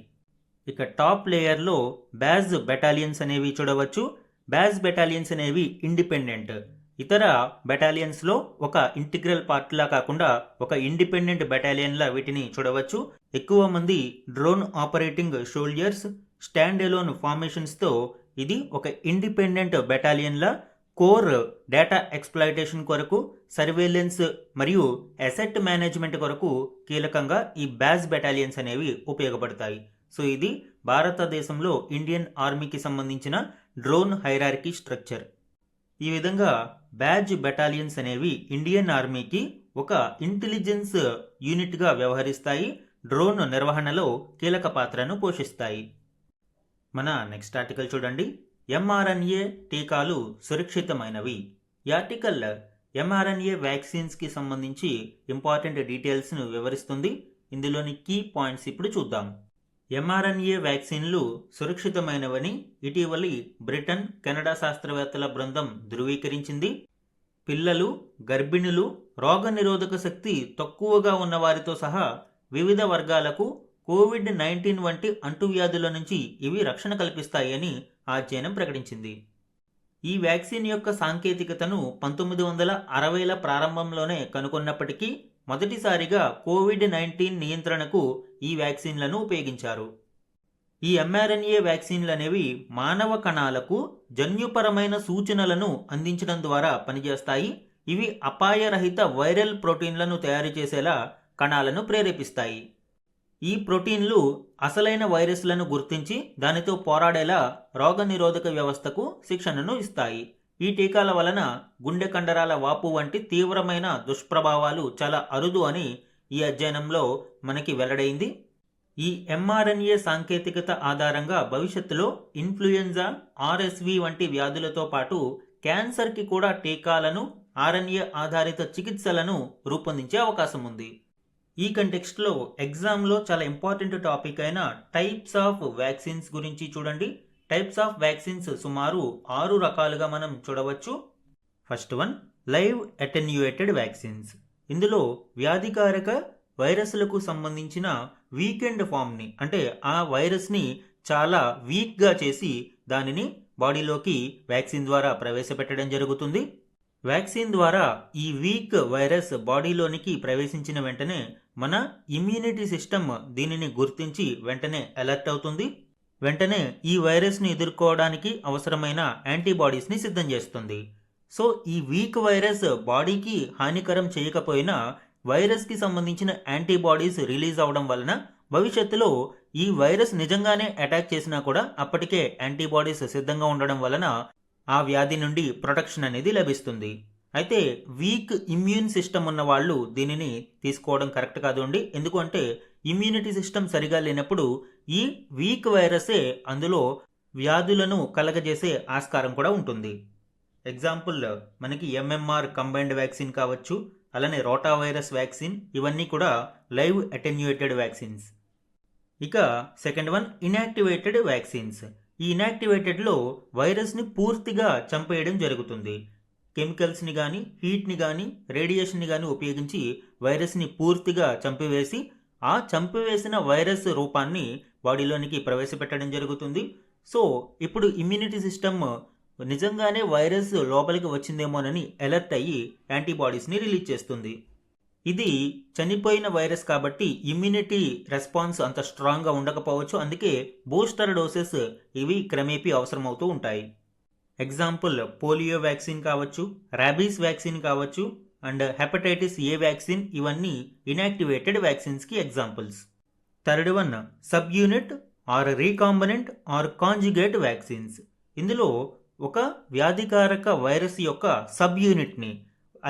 ఇక టాప్ లేయర్లో బ్యాజ్ బెటాలియన్స్ అనేవి చూడవచ్చు. బ్యాజ్ బెటాలియన్స్ అనేవి ఇండిపెండెంట్. ఇతర బెటాలియన్స్లో ఒక ఇంటిగ్రల్ పార్ట్లా కాకుండా ఒక ఇండిపెండెంట్ బెటాలియన్లా వీటిని చూడవచ్చు. ఎక్కువ మంది drone operating soldiers stand alone ఫార్మేషన్స్తో ఇది ఒక ఇండిపెండెంట్ బెటాలియన్లా కోర్ డేటా ఎక్స్ప్లాయిటేషన్ కొరకు, సర్వేలెన్స్ మరియు అసెట్ మేనేజ్మెంట్ కొరకు కీలకంగా ఈ బ్యాజ్ బెటాలియన్స్ అనేవి ఉపయోగపడతాయి. సో ఇది భారతదేశంలో ఇండియన్ ఆర్మీకి సంబంధించిన డ్రోన్ హైరార్కీ స్ట్రక్చర్. ఈ విధంగా బ్యాజ్ బెటాలియన్స్ అనేవి ఇండియన్ ఆర్మీకి ఒక ఇంటెలిజెన్స్ యూనిట్గా వ్యవహరిస్తాయి. డ్రోన్ నిర్వహణలో కీలక పాత్రను పోషిస్తాయి. మన నెక్స్ట్ ఆర్టికల్ చూడండి. ఎంఆర్ఎన్ఏ టీకాలు సురక్షితమైనవి. ఈ ఆర్టికల్ ఎంఆర్ఎన్ఏ వ్యాక్సిన్స్కి సంబంధించి ఇంపార్టెంట్ డీటెయిల్స్ను వివరిస్తుంది. ఇందులోని కీ పాయింట్స్ ఇప్పుడు చూద్దాం. ఎంఆర్ఎన్ఏ వ్యాక్సిన్లు సురక్షితమైనవని ఇటీవలి బ్రిటన్, కెనడా శాస్త్రవేత్తల బృందం ధృవీకరించింది. పిల్లలు, గర్భిణులు, రోగనిరోధక శక్తి తక్కువగా ఉన్న వారితో సహా వివిధ వర్గాలకు కోవిడ్-19 వంటి అంటువ్యాధుల నుంచి ఇవి రక్షణ కల్పిస్తాయని ఆ అధ్యయనం ప్రకటించింది. ఈ వ్యాక్సిన్ యొక్క సాంకేతికతను 1960ల ప్రారంభంలోనే కనుగొన్నప్పటికీ మొదటిసారిగా కోవిడ్-19 నియంత్రణకు ఈ వ్యాక్సిన్లను ఉపయోగించారు. ఈ ఎంఆర్ఎన్ఏ వ్యాక్సిన్లు అనేవి మానవ కణాలకు జన్యుపరమైన సూచనలను అందించడం ద్వారా పనిచేస్తాయి. ఇవి అపాయరహిత వైరల్ ప్రోటీన్లను తయారు చేసేలా కణాలను ప్రేరేపిస్తాయి. ఈ ప్రోటీన్లు అసలైన వైరస్లను గుర్తించి దానితో పోరాడేలా రోగనిరోధక వ్యవస్థకు శిక్షణను ఇస్తాయి. ఈ టీకాల వలన గుండె కండరాల వాపు వంటి తీవ్రమైన దుష్ప్రభావాలు చాలా అరుదు అని ఈ అధ్యయనంలో మనకి వెల్లడైంది. ఈ ఎంఆర్ఎన్ఏ సాంకేతికత ఆధారంగా భవిష్యత్తులో ఇన్ఫ్లుయెంజా, ఆర్ఎస్వి వంటి వ్యాధులతో పాటు క్యాన్సర్కి కూడా టీకాలను, ఆర్ఎన్ఏ ఆధారిత చికిత్సలను రూపొందించే అవకాశం ఉంది. ఈ కంటెక్స్ట్లో ఎగ్జామ్లో చాలా ఇంపార్టెంట్ టాపిక్ అయిన టైప్స్ ఆఫ్ వ్యాక్సిన్స్ గురించి చూడండి. టైప్స్ ఆఫ్ వ్యాక్సిన్స్ సుమారు 6 రకాలుగా మనం చూడవచ్చు. First one live attenuated vaccines. ఇందులో వ్యాధికారక వైరస్లకు సంబంధించిన వీకెండ్ ఫామ్ని అంటే ఆ వైరస్ని చాలా వీక్గా చేసి దానిని బాడీలోకి వ్యాక్సిన్ ద్వారా ప్రవేశపెట్టడం జరుగుతుంది. వ్యాక్సిన్ ద్వారా ఈ వీక్ వైరస్ బాడీలోనికి ప్రవేశించిన వెంటనే మన ఇమ్యూనిటీ సిస్టమ్ దీనిని గుర్తించి వెంటనే అలర్ట్ అవుతుంది. వెంటనే ఈ వైరస్ని ఎదుర్కోవడానికి అవసరమైన యాంటీబాడీస్ని సిద్ధం చేస్తుంది. సో ఈ వీక్ వైరస్ బాడీకి హానికరం చేయకపోయినా వైరస్కి సంబంధించిన యాంటీబాడీస్ రిలీజ్ అవడం వలన భవిష్యత్తులో ఈ వైరస్ నిజంగానే అటాక్ చేసినా కూడా అప్పటికే యాంటీబాడీస్ సిద్ధంగా ఉండడం వలన ఆ వ్యాధి నుండి ప్రొటెక్షన్ అనేది లభిస్తుంది. అయితే వీక్ ఇమ్యూన్ సిస్టమ్ ఉన్న వాళ్ళు దీనిని తీసుకోవడం కరెక్ట్ కాదు అండి. ఎందుకంటే ఇమ్యూనిటీ సిస్టమ్ సరిగా లేనప్పుడు ఈ వీక్ వైరసే అందులో వ్యాధులను కలగజేసే ఆస్కారం కూడా ఉంటుంది. ఎగ్జాంపుల్ మనకి ఎంఎంఆర్ కంబైన్డ్ వ్యాక్సిన్ కావచ్చు, అలానే రోటా వైరస్ వ్యాక్సిన్, ఇవన్నీ కూడా లైవ్ అటెన్యూయేటెడ్ వ్యాక్సిన్స్. ఇక సెకండ్ వన్ ఇన్యాక్టివేటెడ్ వ్యాక్సిన్స్. ఈ ఇన్యాక్టివేటెడ్లో వైరస్ని పూర్తిగా చంపేయడం జరుగుతుంది. కెమికల్స్ని కానీ, హీట్ని కానీ, రేడియేషన్ని కానీ ఉపయోగించి వైరస్ని పూర్తిగా చంపివేసి ఆ చంపివేసిన వైరస్ రూపాన్ని బాడీలోనికి ప్రవేశపెట్టడం జరుగుతుంది. సో ఇప్పుడు ఇమ్యూనిటీ సిస్టమ్ నిజంగానే వైరస్ లోపలికి వచ్చిందేమోనని అలర్ట్ అయ్యి యాంటీబాడీస్ని రిలీజ్ చేస్తుంది. ఇది చనిపోయిన వైరస్ కాబట్టి ఇమ్యూనిటీ రెస్పాన్స్ అంత స్ట్రాంగ్గా ఉండకపోవచ్చు. అందుకే బూస్టర్ డోసెస్ ఇవి క్రమేపీ అవసరమవుతూ ఉంటాయి. ఎగ్జాంపుల్ పోలియో వ్యాక్సిన్ కావచ్చు, ర్యాబీస్ వ్యాక్సిన్ కావచ్చు, అండ్ హెపటైటిస్ ఏ వ్యాక్సిన్, ఇవన్నీ ఇన్యాక్టివేటెడ్ వ్యాక్సిన్స్కి examples. Third one subunit or recombinant or conjugate vaccines. ఇందులో ఒక వ్యాధికారక వైరస్ యొక్క సబ్ యూనిట్ని,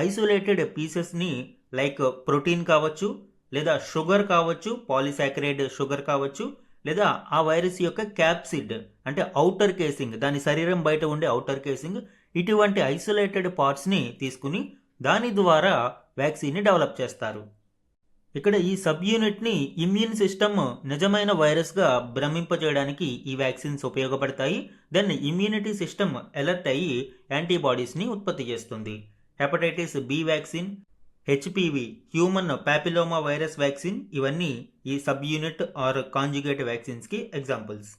ఐసోలేటెడ్ పీసెస్ని లైక్ ప్రోటీన్ కావచ్చు, లేదా షుగర్ కావచ్చు, పాలిసాకరైడ్ షుగర్ కావచ్చు, లేదా ఆ వైరస్ యొక్క క్యాప్సిడ్ అంటే ఔటర్ కేసింగ్, దాని శరీరం బయట ఉండే ఔటర్ కేసింగ్, ఇటువంటి ఐసోలేటెడ్ పార్ట్స్ని తీసుకుని దాని ద్వారా వ్యాక్సిన్ని డెవలప్ చేస్తారు. ఇక్కడ ఈ సబ్ యూనిట్ని ఇమ్యూన్ సిస్టమ్ నిజమైన వైరస్గా భ్రమింపజేయడానికి ఈ వ్యాక్సిన్స్ ఉపయోగపడతాయి. దెన్ ఇమ్యూనిటీ సిస్టమ్ అలర్ట్ అయ్యి యాంటీబాడీస్ని ఉత్పత్తి చేస్తుంది. Hepatitis B vaccine, HPV human papilloma virus vaccine, ఇవన్నీ ఈ సబ్ యూనిట్ ఆర్ కాంజుగేట్ వ్యాక్సిన్స్కి ఎగ్జాంపుల్స్.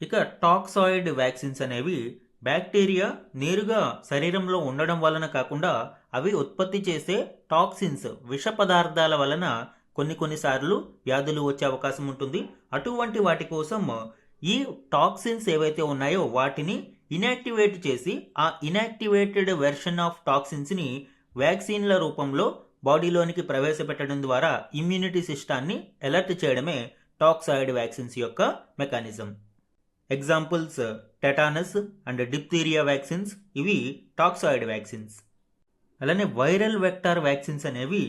ఇక టాక్సాయిడ్ వ్యాక్సిన్స్ అనేవి బ్యాక్టీరియా నేరుగా శరీరంలో ఉండడం వలన కాకుండా అవి ఉత్పత్తి చేసే టాక్సిన్స్, విష పదార్థాల వలన కొన్నిసార్లు వ్యాధులు వచ్చే అవకాశం ఉంటుంది. అటువంటి వాటి కోసం ఈ టాక్సిన్స్ ఏవైతే ఉన్నాయో వాటిని ఇన్యాక్టివేట్ చేసి ఆ ఇన్యాక్టివేటెడ్ వెర్షన్ ఆఫ్ టాక్సిన్స్ని వ్యాక్సిన్ల రూపంలో బాడీలోనికి ప్రవేశపెట్టడం ద్వారా ఇమ్యూనిటీ సిస్టాన్ని అలర్ట్ చేయడమే టాక్సాయిడ్ వ్యాక్సిన్స్ యొక్క mechanism. Examples tetanus and diphtheria vaccines, ఇవి టాక్సాయిడ్ వ్యాక్సిన్స్. అలానే వైరల్ వెక్టార్ వ్యాక్సిన్స్ అనేవి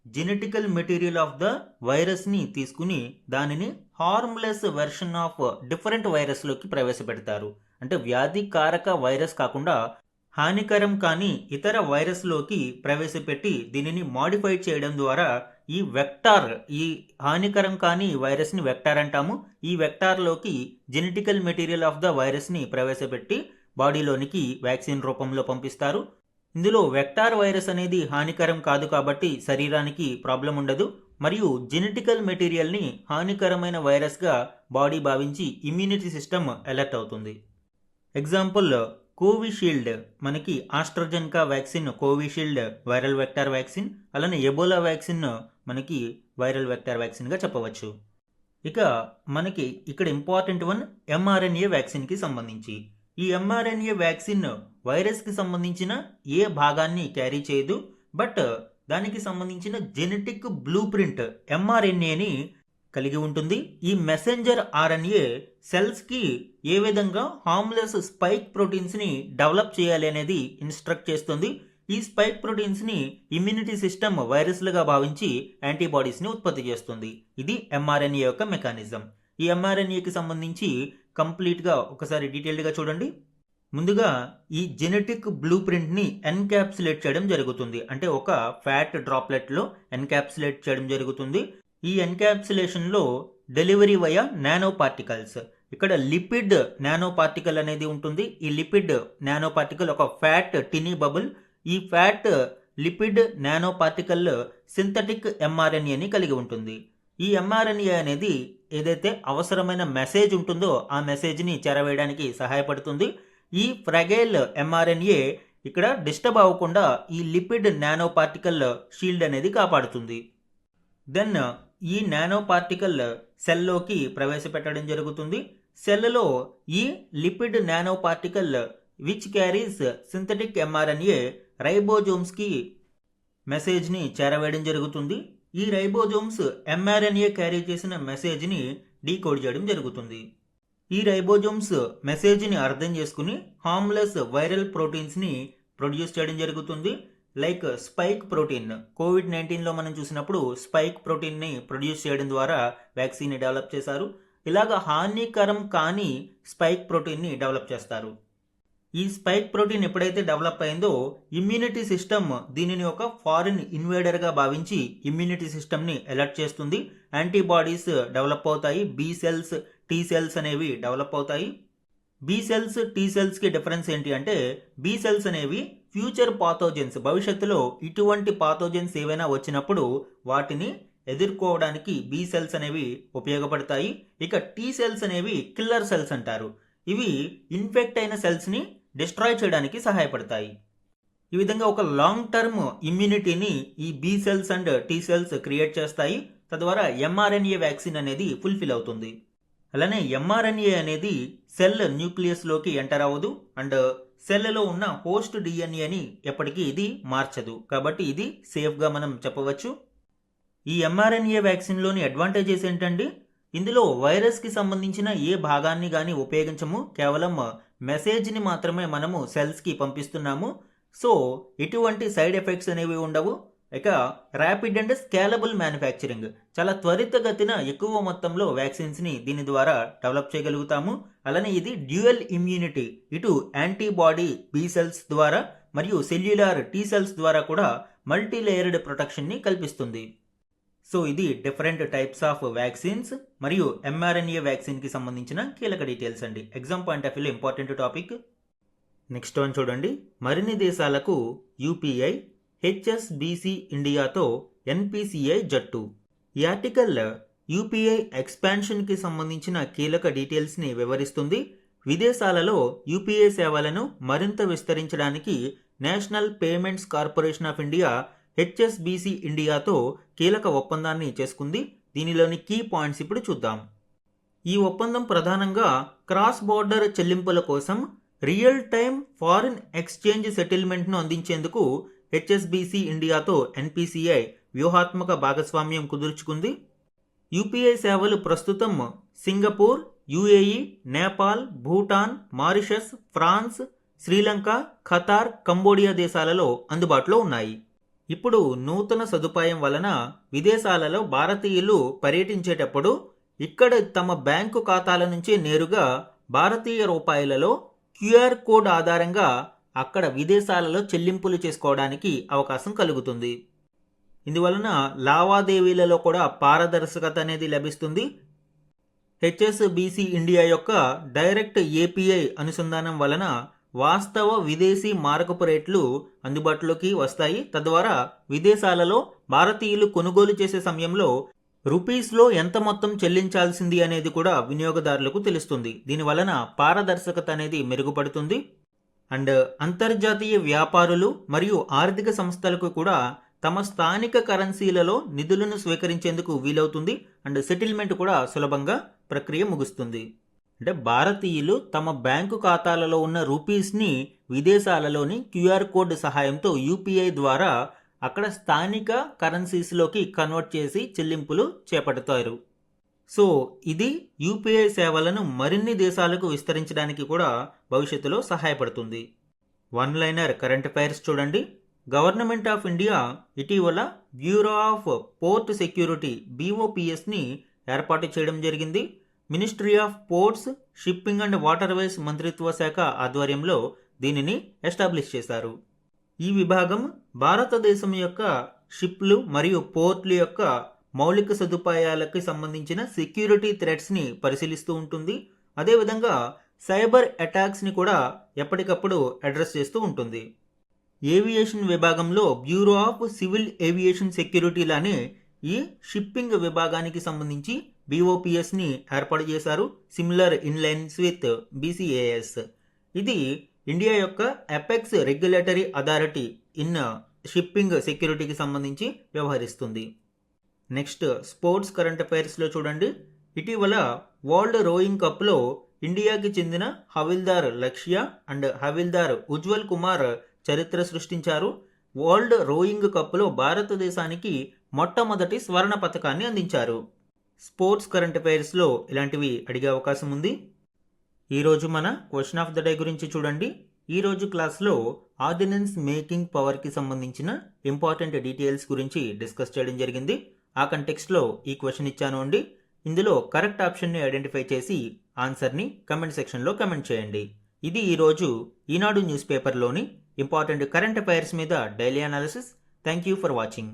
జెనెటికల్ మెటీరియల్ ఆఫ్ ద వైరస్ని తీసుకుని దానిని హార్మ్లెస్ వెర్షన్ ఆఫ్ డిఫరెంట్ వైరస్లోకి ప్రవేశపెడతారు. అంటే వ్యాధికారక వైరస్ కాకుండా హానికరం కానీ ఇతర వైరస్లోకి ప్రవేశపెట్టి దీనిని మాడిఫై చేయడం ద్వారా ఈ వెక్టార్, ఈ హానికరం కానీ వైరస్ని వెక్టార్ అంటాము. ఈ వెక్టార్లోకి జెనెటికల్ మెటీరియల్ ఆఫ్ ద వైరస్ని ప్రవేశపెట్టి బాడీలోనికి వ్యాక్సిన్ రూపంలో పంపిస్తారు. ఇందులో వెక్టార్ వైరస్ అనేది హానికరం కాదు కాబట్టి శరీరానికి ప్రాబ్లం ఉండదు. మరియు జెనెటికల్ మెటీరియల్ని హానికరమైన వైరస్గా బాడీ భావించి ఇమ్యూనిటీ సిస్టమ్ అలర్ట్ అవుతుంది. ఎగ్జాంపుల్ కోవిషీల్డ్, మనకి AstraZeneca vaccine Covishield viral vector vaccine, అలానే ఎబోలా వ్యాక్సిన్ మనకి వైరల్ వెక్టార్ వ్యాక్సిన్గా చెప్పవచ్చు. ఇక మనకి ఇక్కడ ఇంపార్టెంట్ వన్ ఎంఆర్ఎన్ఏ వ్యాక్సిన్కి సంబంధించి. ఈ ఎంఆర్ఎన్ఏ వ్యాక్సిన్ వైరస్కి సంబంధించిన ఏ భాగాన్ని క్యారీ చేయదు, బట్ దానికి సంబంధించిన జెనెటిక్ బ్లూ ప్రింట్ ఎంఆర్ఎన్ఏని కలిగి ఉంటుంది. ఈ మెసెంజర్ ఆర్ఎన్ఏ సెల్స్కి ఏ విధంగా హార్మ్లెస్ స్పైక్ ప్రోటీన్స్ని డెవలప్ చేయాలి అనేది ఇన్స్ట్రక్ట్ చేస్తుంది. ఈ స్పైక్ ప్రోటీన్స్ని ఇమ్యూనిటీ సిస్టమ్ వైరస్లుగా భావించి యాంటీబాడీస్ని ఉత్పత్తి చేస్తుంది. ఇది ఎంఆర్ఎన్ఏ యొక్క మెకానిజం. ఈ ఎంఆర్ఎన్ఏకి సంబంధించి కంప్లీట్గా ఒకసారి డీటెయిల్డ్గా చూడండి. ముందుగా ఈ జెనెటిక్ బ్లూ ప్రింట్ని ఎన్క్యాప్సులేట్ చేయడం జరుగుతుంది. అంటే ఒక ఫ్యాట్ డ్రాప్లెట్లో ఎన్క్యాప్సులేట్ చేయడం జరుగుతుంది. ఈ ఎన్క్యాప్సులేషన్లో డెలివరీ వయా నానో పార్టికల్స్, ఇక్కడ లిపిడ్ నానో పార్టికల్ అనేది ఉంటుంది. ఈ లిపిడ్ నానో పార్టికల్ ఒక ఫ్యాట్ టినీ బబుల్. ఈ fat lipid nano particle synthetic ఎంఆర్ఎన్ఏని కలిగి ఉంటుంది. ఈ ఎంఆర్ఎన్ఏ అనేది ఏదైతే అవసరమైన మెసేజ్ ఉంటుందో ఆ మెసేజ్ని చేరవేయడానికి సహాయపడుతుంది. ఈ ఫ్రగైల్ ఎంఆర్ఎన్ఏ ఇక్కడ డిస్టర్బ్ అవ్వకుండా ఈ లిపిడ్ నానో పార్టికల్ షీల్డ్ అనేది కాపాడుతుంది. దెన్ ఈ నానో పార్టికల్ సెల్లోకి ప్రవేశపెట్టడం జరుగుతుంది. సెల్లో ఈ lipid nano particle which carries synthetic mRNA రైబోజోమ్స్కి మెసేజ్ని చేరవేయడం జరుగుతుంది. ఈ రైబోజోమ్స్ ఎంఆర్ఎన్ఏ క్యారీ చేసిన మెసేజ్ని డీకోడ్ చేయడం జరుగుతుంది. ఈ రైబోజోమ్స్ మెసేజ్ని అర్థం చేసుకుని హార్మ్లెస్ వైరల్ ప్రోటీన్స్ని ప్రొడ్యూస్ చేయడం జరుగుతుంది. Like spike protein. కోవిడ్-19లో మనం చూసినప్పుడు స్పైక్ ప్రోటీన్ని ప్రొడ్యూస్ చేయడం ద్వారా వ్యాక్సిన్ని డెవలప్ చేశారు. ఇలాగ హానికరం కాని స్పైక్ ప్రోటీన్ని డెవలప్ చేస్తారు. ఈ స్పైక్ ప్రోటీన్ ఎప్పుడైతే డెవలప్ అయిందో ఇమ్యూనిటీ సిస్టమ్ దీనిని ఒక ఫారిన్ ఇన్వేడర్గా భావించి ఇమ్యూనిటీ సిస్టమ్ని అలర్ట్ చేస్తుంది. యాంటీబాడీస్ డెవలప్ అవుతాయి. బి సెల్స్, టీ సెల్స్ అనేవి డెవలప్ అవుతాయి. బి సెల్స్, టీ సెల్స్కి డిఫరెన్స్ ఏంటి అంటే బి సెల్స్ అనేవి ఫ్యూచర్ పాథోజన్స్, భవిష్యత్తులో ఇటువంటి పాథోజన్స్ ఏవైనా వచ్చినప్పుడు వాటిని ఎదుర్కోవడానికి బి సెల్స్ అనేవి ఉపయోగపడతాయి. ఇక టీ సెల్స్ అనేవి కిల్లర్ సెల్స్ అంటారు. ఇవి ఇన్ఫెక్ట్ అయిన సెల్స్ని డిస్ట్రాయ్ చేయడానికి సహాయపడతాయి. ఈ విధంగా ఒక లాంగ్ టర్మ్ ఇమ్యూనిటీని ఈ B cells and T cells create చేస్తాయి. తద్వారా ఎంఆర్ఎన్ఏ వ్యాక్సిన్ అనేది ఫుల్ఫిల్ అవుతుంది. అలానే ఎంఆర్ఎన్ఏ అనేది సెల్ న్యూక్లియస్లోకి ఎంటర్ అవ్వదు అండ్ సెల్లో ఉన్న హోస్ట్ డిఎన్ఏని ఎప్పటికీ ఇది మార్చదు. కాబట్టి ఇది సేఫ్గా మనం చెప్పవచ్చు. ఈ ఎంఆర్ఎన్ఏ వ్యాక్సిన్లోని అడ్వాంటేజెస్ ఏంటండి? ఇందులో వైరస్కి సంబంధించిన ఏ భాగాన్ని కానీ ఉపయోగించము. కేవలం మెసేజ్ని మాత్రమే మనము సెల్స్కి పంపిస్తున్నాము. సో ఎటువంటి సైడ్ ఎఫెక్ట్స్ అనేవి ఉండవు. ఇక ర్యాపిడ్ అండ్ స్కేలబుల్ మ్యానుఫ్యాక్చరింగ్, చాలా త్వరితగతిన ఎక్కువ మొత్తంలో వ్యాక్సిన్స్ని దీని ద్వారా డెవలప్ చేయగలుగుతాము. అలానే ఇది డ్యూయల్ ఇమ్యూనిటీ, ఇటు యాంటీబాడీ బి సెల్స్ ద్వారా మరియు సెల్యులార్ టీ సెల్స్ ద్వారా కూడా మల్టీ లేయర్డ్ ప్రొటెక్షన్ని కల్పిస్తుంది. సో ఇది డిఫరెంట్ టైప్స్ ఆఫ్ వ్యాక్సిన్స్ మరియు ఎంఆర్ఎన్ఏ వ్యాక్సిన్కి సంబంధించిన కీలక డీటెయిల్స్ అండి. ఎగ్జామ్ పాయింట్ ఆఫ్ వ్యూలో ఇంపార్టెంట్ టాపిక్. నెక్స్ట్ వన్ చూడండి. మరిన్ని దేశాలకు యూపీఐ, హెచ్ఎస్బీసీ ఇండియాతో ఎన్పిసిఐ జట్టు. ఈ ఆర్టికల్ యూపీఐ ఎక్స్పాన్షన్కి సంబంధించిన కీలక డీటెయిల్స్ని వివరిస్తుంది. విదేశాలలో యూపీఐ సేవలను మరింత విస్తరించడానికి National Payments Corporation of India HSBC ఇండియాతో కీలక ఒప్పందాన్ని చేసుకుంది. దీనిలోని కీ పాయింట్స్ ఇప్పుడు చూద్దాం. ఈ ఒప్పందం ప్రధానంగా క్రాస్ బోర్డర్ చెల్లింపుల కోసం రియల్ టైమ్ ఫారిన్ ఎక్స్చేంజ్ సెటిల్మెంట్ను అందించేందుకు హెచ్ఎస్బీసీ ఇండియాతో ఎన్పిసిఐ వ్యూహాత్మక భాగస్వామ్యం కుదుర్చుకుంది. యూపీఐ సేవలు ప్రస్తుతం Singapore, UAE, Nepal, Bhutan, Mauritius, France, Sri Lanka, Qatar, Cambodia దేశాలలో అందుబాటులో ఉన్నాయి. ఇప్పుడు నూతన సదుపాయం వలన విదేశాలలో భారతీయులు పర్యటించేటప్పుడు ఇక్కడ తమ బ్యాంకు ఖాతాల నుంచి నేరుగా భారతీయ రూపాయలలో క్యూఆర్ కోడ్ ఆధారంగా అక్కడ విదేశాలలో చెల్లింపులు చేసుకోవడానికి అవకాశం కలుగుతుంది. ఇందువలన లావాదేవీలలో కూడా పారదర్శకత అనేది లభిస్తుంది. హెచ్ఎస్బీసీ ఇండియా యొక్క డైరెక్ట్ ఏపీఐ అనుసంధానం వలన వాస్తవ విదేశీ మారకపు రేట్లు అందుబాటులోకి వస్తాయి. తద్వారా విదేశాలలో భారతీయులు కొనుగోలు చేసే సమయంలో రూపీస్లో ఎంత మొత్తం చెల్లించాల్సింది అనేది కూడా వినియోగదారులకు తెలుస్తుంది. దీనివలన పారదర్శకత అనేది మెరుగుపడుతుంది. అండ్ అంతర్జాతీయ వ్యాపారులు మరియు ఆర్థిక సంస్థలకు కూడా తమ స్థానిక కరెన్సీలలో నిధులను స్వీకరించేందుకు వీలవుతుంది. అండ్ సెటిల్మెంట్ కూడా సులభంగా ప్రక్రియ ముగుస్తుంది. అంటే భారతీయులు తమ బ్యాంకు ఖాతాలలో ఉన్న రూపీస్ని విదేశాలలోని క్యూఆర్ కోడ్ సహాయంతో యూపీఐ ద్వారా అక్కడ స్థానిక కరెన్సీస్లోకి కన్వర్ట్ చేసి చెల్లింపులు చేపడతారు. సో ఇది యూపీఐ సేవలను మరిన్ని దేశాలకు విస్తరించడానికి కూడా భవిష్యత్తులో సహాయపడుతుంది. వన్ లైనర్ కరెంట్ అఫైర్స్ చూడండి. గవర్నమెంట్ ఆఫ్ ఇండియా ఇటీవల బ్యూరో ఆఫ్ పోర్ట్ సెక్యూరిటీ BOPSని ఏర్పాటు చేయడం జరిగింది. Ministry of ports, shipping and waterways మంత్రిత్వ శాఖ ఆధ్వర్యంలో దీనిని ఎస్టాబ్లిష్ చేశారు. ఈ విభాగం భారతదేశం యొక్క షిప్లు మరియు పోర్ట్లు యొక్క మౌలిక సదుపాయాలకు సంబంధించిన సెక్యూరిటీ థ్రెట్స్ని పరిశీలిస్తూ ఉంటుంది. అదేవిధంగా సైబర్ అటాక్స్ని కూడా ఎప్పటికప్పుడు అడ్రస్ చేస్తూ ఉంటుంది. ఏవియేషన్ విభాగంలో బ్యూరో ఆఫ్ సివిల్ ఏవియేషన్ సెక్యూరిటీలానే ఈ షిప్పింగ్ విభాగానికి సంబంధించి BOPSని ఏర్పాటు చేశారు. Similar in lines with BCAS. ఇది ఇండియా యొక్క apex regulatory authority in shipping సెక్యూరిటీకి సంబంధించి వ్యవహరిస్తుంది. నెక్స్ట్ స్పోర్ట్స్ కరెంట్ అఫైర్స్లో చూడండి. ఇటీవల వరల్డ్ రోయింగ్ కప్లో ఇండియాకి చెందిన హవిల్దార్ లక్ష్య అండ్ హవిల్దార్ ఉజ్వల్ కుమార్ చరిత్ర సృష్టించారు. వరల్డ్ రోయింగ్ కప్లో భారతదేశానికి మొట్టమొదటి స్వర్ణ పతకాన్ని అందించారు. స్పోర్ట్స్ కరెంట్ అఫైర్స్లో ఇలాంటివి అడిగే అవకాశం ఉంది. ఈరోజు మన క్వశ్చన్ ఆఫ్ ద డే గురించి చూడండి. ఈరోజు క్లాస్లో ఆర్డినెన్స్ మేకింగ్ పవర్కి సంబంధించిన ఇంపార్టెంట్ డీటెయిల్స్ గురించి డిస్కస్ చేయడం జరిగింది. ఆ కంటెక్స్ట్లో ఈ క్వశ్చన్ ఇచ్చాను అండి. ఇందులో కరెక్ట్ ఆప్షన్ని ఐడెంటిఫై చేసి ఆన్సర్ని కమెంట్ సెక్షన్లో కమెంట్ చేయండి. ఇది ఈరోజు ఈనాడు న్యూస్ పేపర్లోని ఇంపార్టెంట్ కరెంట్ అఫైర్స్ మీద daily analysis. Thank you for watching.